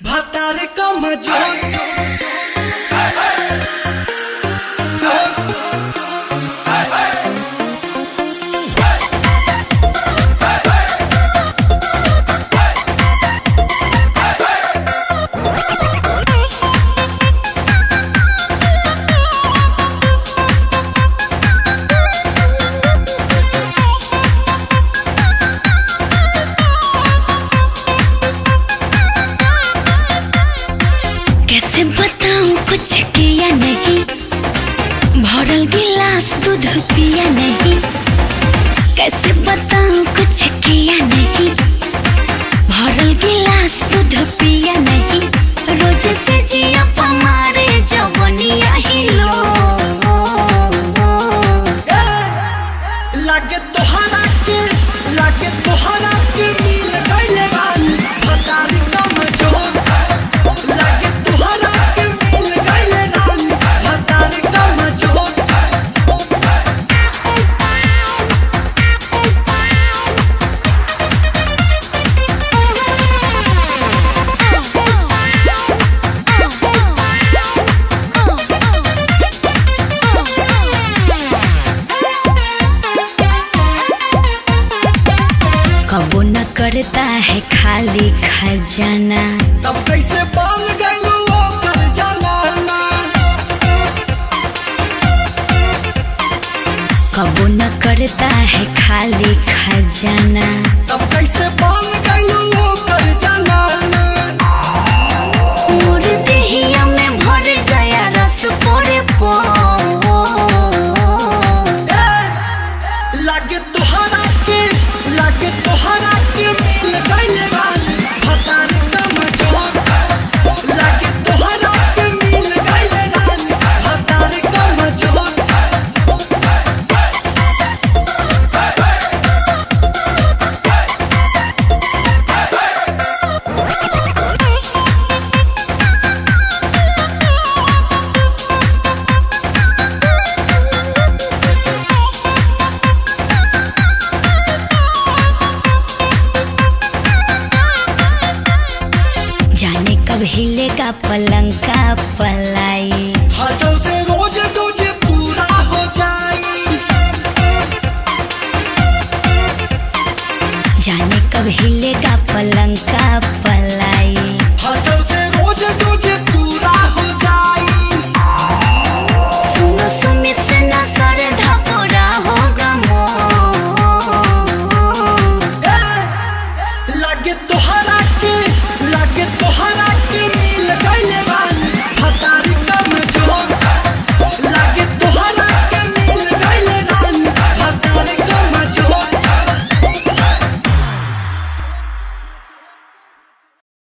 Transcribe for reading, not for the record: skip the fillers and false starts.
भातार कमजोर कुछ किया नहीं, भरल गिलास दूध पिया नहीं। कैसे बताऊं कुछ किया नहीं, भरल गिलास दूध पिया नहीं। रोज से जिया पमारे जवनिया ही लो लागे तोहरा के मिल गइले बानी भातार कमजोर लागे तोहरा के मिल गइले बानी भातार कमजोर कबो न करता है खाली खजाना, तब कैसे बन गइलू ओकर जनाना। कबो न करता है खाली खजाना, तब कैसे बन गइलू ओकर जनाना। मोर देहिया में भर गया रस पोरे पो लागे तोहरा के मिल गइले बानी भातार कमजोर लागे तोहरा के मिल गइले बानी भातार कमजोर। जाने कब हिलेगा पलंग का पलाई, हाथों से रोज तुझे पूरा हो जाए। जाने कब हिलेगा पलंग का पलाई। हाथों से रोज तुझे पूरा हो जाए। सुनो सुमित से न सरधा पूरा होगा लागे तोहरा के मिल गइले